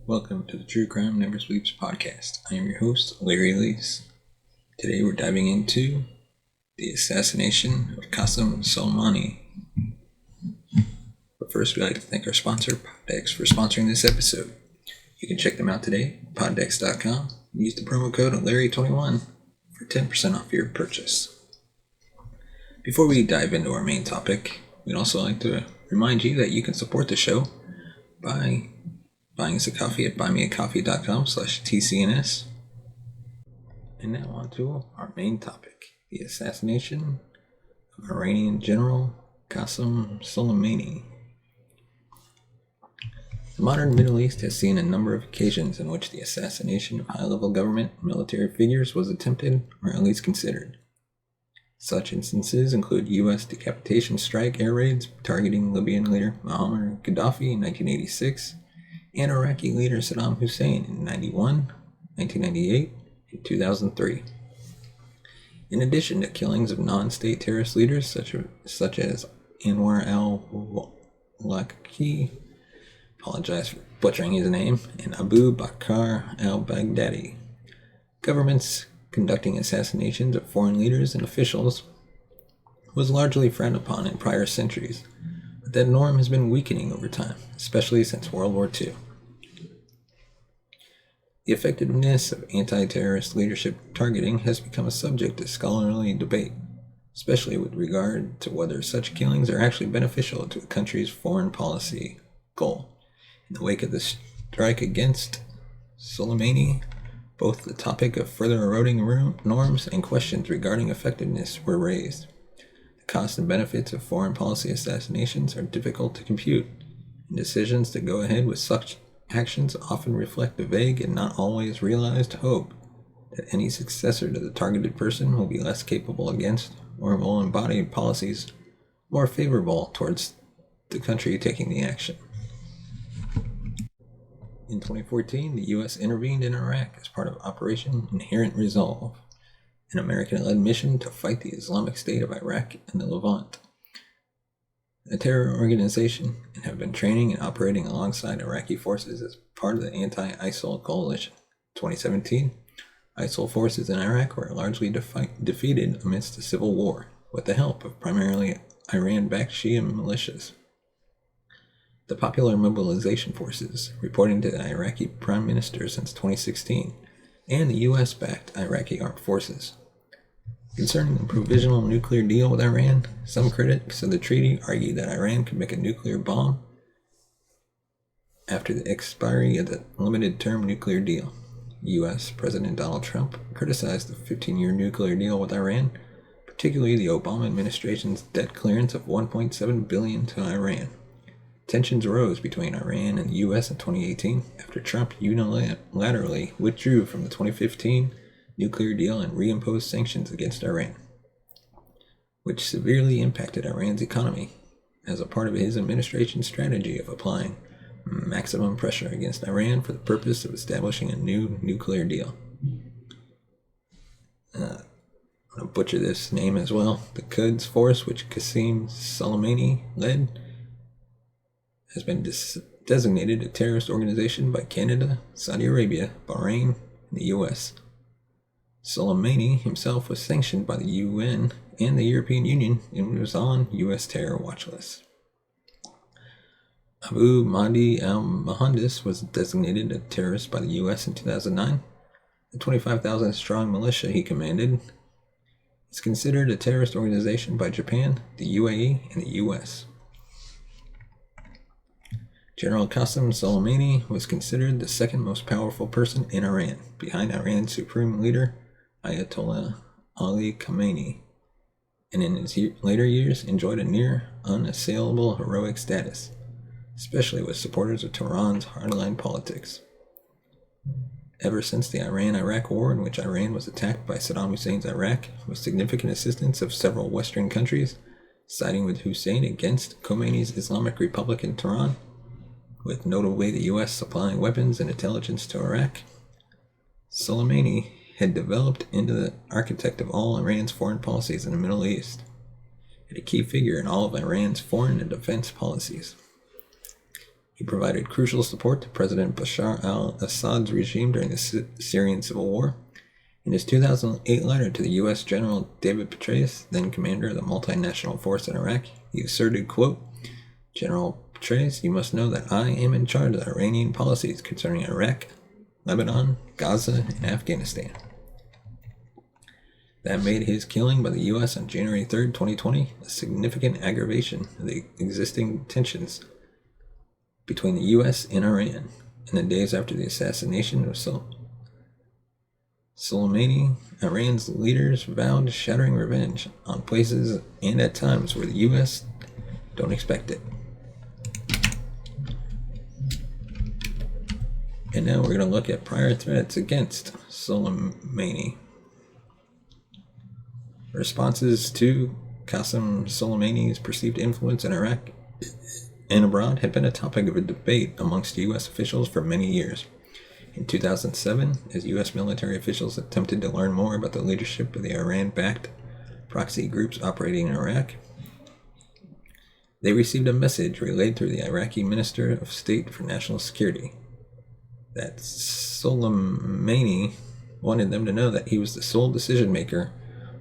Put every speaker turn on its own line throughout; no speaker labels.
Welcome to the True Crime Never Sleeps podcast. I am your host, Larry Lees. Today we're diving into the assassination of Qassem Soleimani. But first, we'd like to thank our sponsor, Poddex, for sponsoring this episode. You can check them out today at poddex.com and use the promo code Larry21 for 10% off your purchase. Before we dive into our main topic, we'd also like to remind you that you can support the show by buying us a coffee at buymeacoffee.com/TCNS. And now on to our main topic, the assassination of Iranian General Qassem Soleimani. The modern Middle East has seen a number of occasions in which the assassination of high-level government and military figures was attempted or at least considered. Such instances include U.S. decapitation strike air raids targeting Libyan leader Muammar Gaddafi in 1986, and Iraqi leader Saddam Hussein in 1991, 1998, and 2003. In addition to killings of non-state terrorist leaders such as Anwar al-Awlaki, apologize for butchering his name, and Abu Bakr al-Baghdadi, governments conducting assassinations of foreign leaders and officials was largely frowned upon in prior centuries, but that norm has been weakening over time, especially since World War II. The effectiveness of anti-terrorist leadership targeting has become a subject of scholarly debate, especially with regard to whether such killings are actually beneficial to a country's foreign policy goal. In the wake of the strike against Soleimani, both the topic of further eroding norms and questions regarding effectiveness were raised. The costs and benefits of foreign policy assassinations are difficult to compute, and decisions to go ahead with such actions often reflect the vague and not always realized hope that any successor to the targeted person will be less capable against or will embody policies more favorable towards the country taking the action. In 2014, the U.S. intervened in Iraq as part of Operation Inherent Resolve, an American-led mission to fight the Islamic State of Iraq and the Levant, a terror organization, and have been training and operating alongside Iraqi forces as part of the anti-ISIL coalition. In 2017, ISIL forces in Iraq were largely defeated amidst a civil war, with the help of primarily Iran-backed Shia militias. The Popular Mobilization Forces, reporting to the Iraqi Prime Minister since 2016, and the U.S.-backed Iraqi Armed Forces. Concerning the provisional nuclear deal with Iran, some critics of the treaty argue that Iran could make a nuclear bomb after the expiry of the limited-term nuclear deal. U.S. President Donald Trump criticized the 15-year nuclear deal with Iran, particularly the Obama administration's debt clearance of $1.7 billion to Iran. Tensions rose between Iran and the U.S. in 2018 after Trump unilaterally withdrew from the 2015 nuclear deal and reimposed sanctions against Iran, which severely impacted Iran's economy as a part of his administration's strategy of applying maximum pressure against Iran for the purpose of establishing a new nuclear deal. I'm going to butcher this name as well. The Quds Force, which Qassem Soleimani led, has been designated a terrorist organization by Canada, Saudi Arabia, Bahrain, and the U.S. Soleimani himself was sanctioned by the UN and the European Union and was on U.S. terror watch lists. Abu Mahdi al-Muhandis was designated a terrorist by the U.S. in 2009. The 25,000-strong militia he commanded is considered a terrorist organization by Japan, the UAE, and the U.S. General Qassem Soleimani was considered the second most powerful person in Iran, behind Iran's supreme leader, Ayatollah Ali Khamenei, and in his later years enjoyed a near unassailable heroic status, especially with supporters of Tehran's hardline politics. Ever since the Iran-Iraq War, in which Iran was attacked by Saddam Hussein's Iraq, with significant assistance of several Western countries, siding with Hussein against Khomeini's Islamic Republic in Tehran, with notably the U.S. supplying weapons and intelligence to Iraq, Soleimani had developed into the architect of all Iran's foreign policies in the Middle East, and a key figure in all of Iran's foreign and defense policies. He provided crucial support to President Bashar al-Assad's regime during the Syrian civil war. In his 2008 letter to the U.S. General David Petraeus, then commander of the multinational force in Iraq, he asserted, quote, "General Petraeus, you must know that I am in charge of the Iranian policies concerning Iraq, Lebanon, Gaza, and Afghanistan." That made his killing by the U.S. on January 3, 2020, a significant aggravation of the existing tensions between the U.S. and Iran. In the days after the assassination of Soleimani, Iran's leaders vowed shattering revenge on places and at times where the U.S. don't expect it. And now we're going to look at prior threats against Soleimani. Responses to Qassem Soleimani's perceived influence in Iraq and abroad had been a topic of a debate amongst U.S. officials for many years. In 2007, as U.S. military officials attempted to learn more about the leadership of the Iran-backed proxy groups operating in Iraq, they received a message relayed through the Iraqi Minister of State for National Security that Soleimani wanted them to know that he was the sole decision maker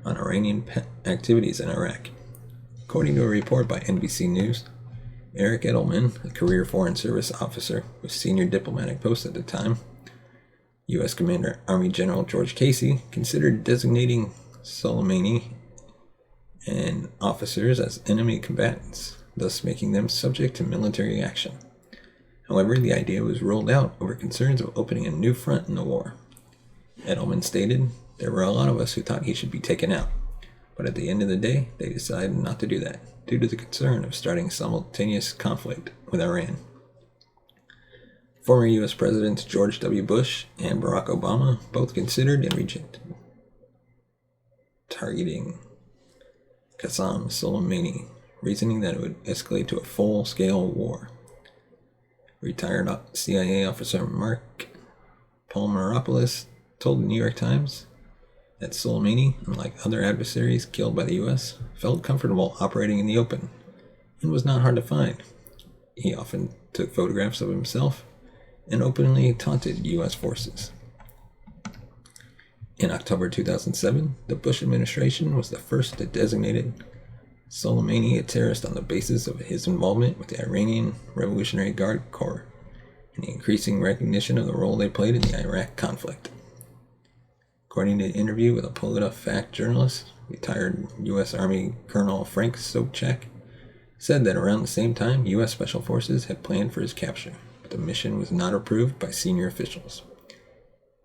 on Iranian activities in Iraq. According to a report by NBC News, Eric Edelman, a career Foreign Service officer with senior diplomatic posts at the time, U.S. Commander Army General George Casey, considered designating Soleimani and officers as enemy combatants, thus making them subject to military action. However, the idea was ruled out over concerns of opening a new front in the war. Edelman stated, "There were a lot of us who thought he should be taken out, but at the end of the day, they decided not to do that, due to the concern of starting simultaneous conflict with Iran." Former U.S. Presidents George W. Bush and Barack Obama both considered and rejected targeting Qassem Soleimani, reasoning that it would escalate to a full-scale war. Retired CIA officer Mark Palmeropoulos told the New York Times that Soleimani, unlike other adversaries killed by the U.S., felt comfortable operating in the open and was not hard to find. He often took photographs of himself and openly taunted U.S. forces. In October 2007, the Bush administration was the first to designate Soleimani a terrorist on the basis of his involvement with the Iranian Revolutionary Guard Corps and the increasing recognition of the role they played in the Iraq conflict. According to an interview with a PolitiFact journalist, retired U.S. Army Colonel Frank Sobchak said that around the same time, U.S. Special Forces had planned for his capture, but the mission was not approved by senior officials.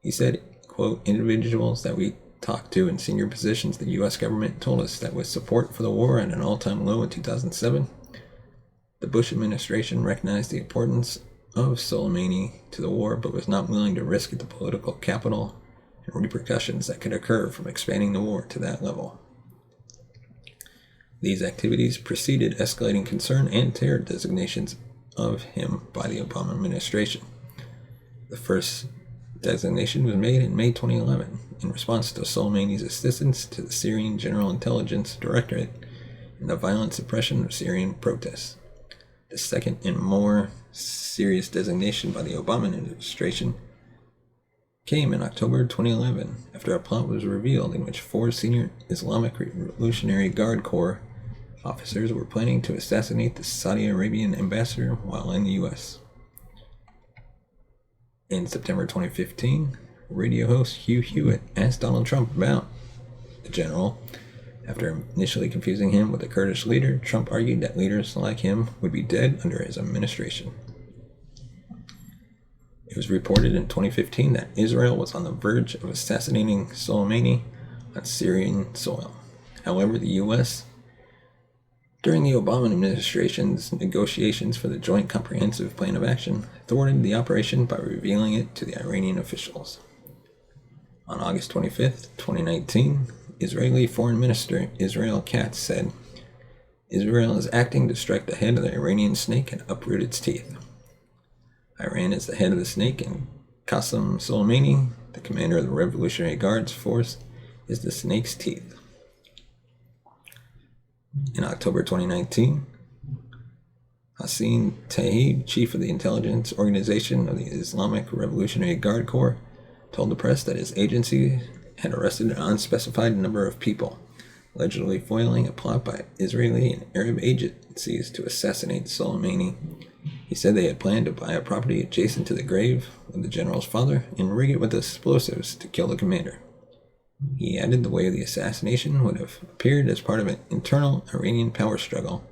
He said, quote, "Individuals that we talked to in senior positions, the U.S. government told us that with support for the war at an all-time low in 2007, the Bush administration recognized the importance of Soleimani to the war, but was not willing to risk the political capital and repercussions that could occur from expanding the war to that level." These activities preceded escalating concern and terror designations of him by the Obama administration. The first designation was made in May 2011 in response to Soleimani's assistance to the Syrian General Intelligence Directorate in the violent suppression of Syrian protests. The second and more serious designation by the Obama administration came in October 2011 after a plot was revealed in which 4 senior Islamic Revolutionary Guard Corps officers were planning to assassinate the Saudi Arabian ambassador while in the U.S. In September 2015, radio host Hugh Hewitt asked Donald Trump about the general. After initially confusing him with the Kurdish leader, Trump argued that leaders like him would be dead under his administration. It was reported in 2015 that Israel was on the verge of assassinating Soleimani on Syrian soil. However, the U.S., during the Obama administration's negotiations for the Joint Comprehensive Plan of Action, thwarted the operation by revealing it to the Iranian officials. On August 25, 2019, Israeli Foreign Minister Israel Katz said, "Israel is acting to strike the head of the Iranian snake and uproot its teeth. Iran is the head of the snake, and Qassem Soleimani, the commander of the Revolutionary Guards Force, is the snake's teeth." In October 2019, Hassan Tahib, chief of the intelligence organization of the Islamic Revolutionary Guard Corps, told the press that his agency had arrested an unspecified number of people, allegedly foiling a plot by Israeli and Arab agencies to assassinate Soleimani. He said they had planned to buy a property adjacent to the grave of the general's father and rig it with explosives to kill the commander. He added the way of the assassination would have appeared as part of an internal Iranian power struggle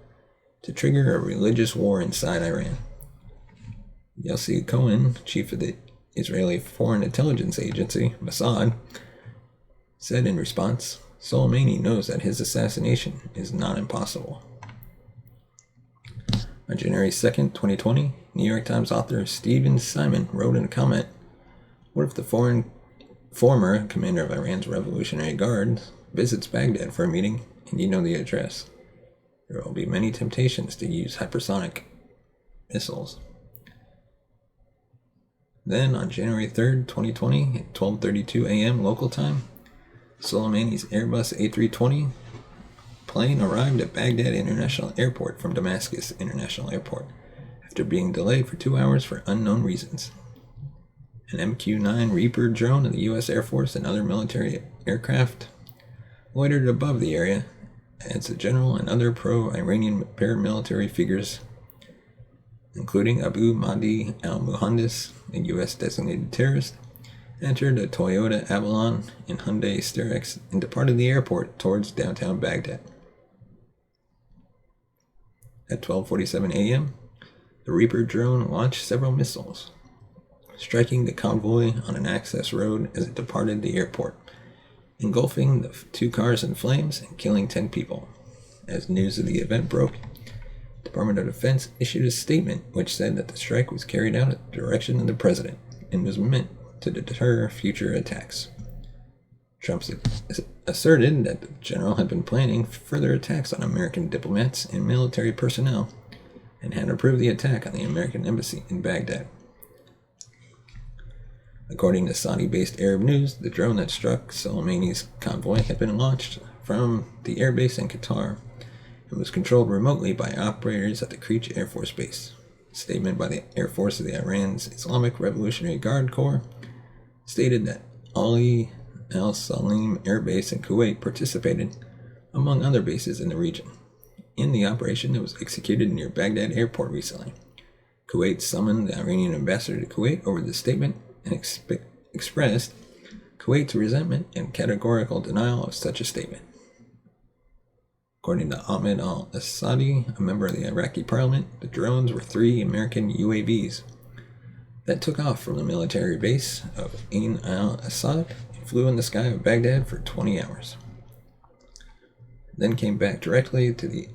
to trigger a religious war inside Iran. Yossi Cohen, chief of the Israeli Foreign Intelligence Agency, Mossad, said in response, Soleimani knows that his assassination is not impossible. On January 2nd, 2020, New York Times author Stephen Simon wrote in a comment, "What if the former commander of Iran's Revolutionary Guard visits Baghdad for a meeting and you know the address? There will be many temptations to use hypersonic missiles." Then, on January 3rd, 2020, at 12:32 a.m. local time, Soleimani's Airbus A320 plane arrived at Baghdad International Airport from Damascus International Airport after being delayed for 2 hours for unknown reasons. An MQ-9 Reaper drone of the U.S. Air Force and other military aircraft loitered above the area as the general and other pro-Iranian paramilitary figures, including Abu Mahdi al-Muhandis, a U.S. designated terrorist, entered a Toyota Avalon and Hyundai Starex and departed the airport towards downtown Baghdad. At 12:47 a.m., the Reaper drone launched several missiles, striking the convoy on an access road as it departed the airport, engulfing the 2 cars in flames and killing 10 people. As news of the event broke, the Department of Defense issued a statement which said that the strike was carried out at the direction of the president and was meant to deter future attacks. Trump asserted that the general had been planning further attacks on American diplomats and military personnel and had approved the attack on the American embassy in Baghdad. According to Saudi-based Arab News, the drone that struck Soleimani's convoy had been launched from the airbase in Qatar and was controlled remotely by operators at the Creech Air Force Base. A statement by the Air Force of the Iran's Islamic Revolutionary Guard Corps stated that Ali al-Salim Air Base in Kuwait participated, among other bases in the region, in the operation that was executed near Baghdad airport recently. Kuwait summoned the Iranian ambassador to Kuwait over the statement and expressed Kuwait's resentment and categorical denial of such a statement. According to Ahmed al-Assadi, a member of the Iraqi parliament, the drones were 3 American UAVs that took off from the military base of Ain al-Assad and flew in the sky of Baghdad for 20 hours. Then came back directly to the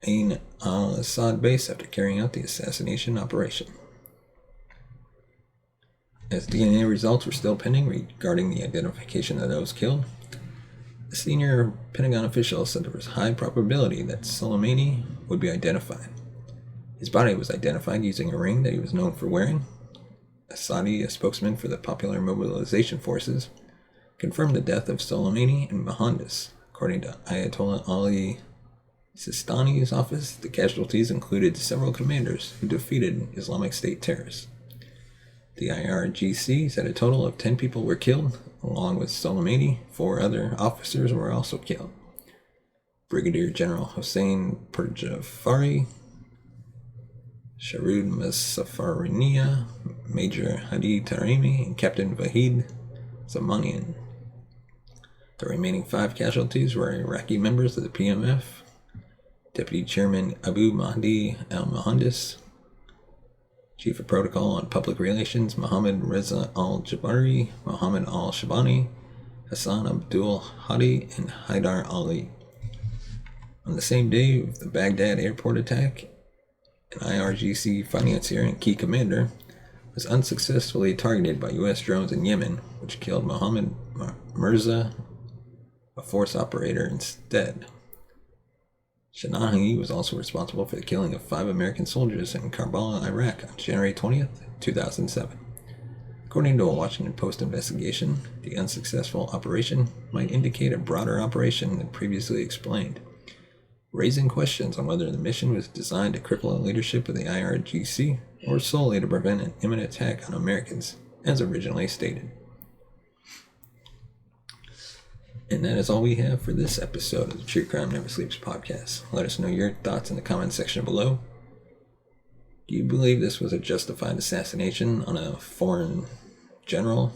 Ain al-Assad base after carrying out the assassination operation. As DNA results were still pending regarding the identification of those killed, a senior Pentagon official said there was high probability that Soleimani would be identified. His body was identified using a ring that he was known for wearing. Assadi, a spokesman for the Popular Mobilization Forces, confirmed the death of Soleimani and Mohandas. According to Ayatollah Ali Sistani's office, the casualties included several commanders who defeated Islamic State terrorists. The IRGC said a total of 10 people were killed, along with Soleimani. 4 other officers were also killed. Brigadier General Hossein Perjafari, Sharud Masafarinia, Major Hadi Tarimi, and Captain Vahid Zamanian. The remaining 5 casualties were Iraqi members of the PMF, Deputy Chairman Abu Mahdi al-Muhandis, Chief of Protocol on Public Relations Mohammed Reza al-Jabari, Mohammed al-Shabani, Hassan Abdul Hadi, and Haidar Ali. On the same day of the Baghdad airport attack, an IRGC financier and key commander was unsuccessfully targeted by U.S. drones in Yemen, which killed Mohammed Mirza, a force operator, instead. Shanahi was also responsible for the killing of 5 American soldiers in Karbala, Iraq on January 20th, 2007. According to a Washington Post investigation, the unsuccessful operation might indicate a broader operation than previously explained, raising questions on whether the mission was designed to cripple the leadership of the IRGC or solely to prevent an imminent attack on Americans, as originally stated. And that is all we have for this episode of the True Crime Never Sleeps podcast. Let us know your thoughts in the comment section below. Do you believe this was a justified assassination on a foreign general?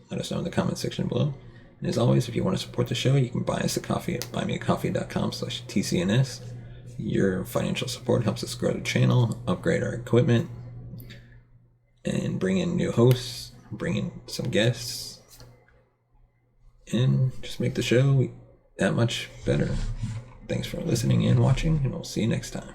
Let us know in the comment section below. And as always, if you want to support the show, you can buy us a coffee at buymeacoffee.com/TCNS. Your financial support helps us grow the channel, upgrade our equipment, and bring in new hosts, bring in some guests, and just make the show that much better. Thanks for listening and watching, and we'll see you next time.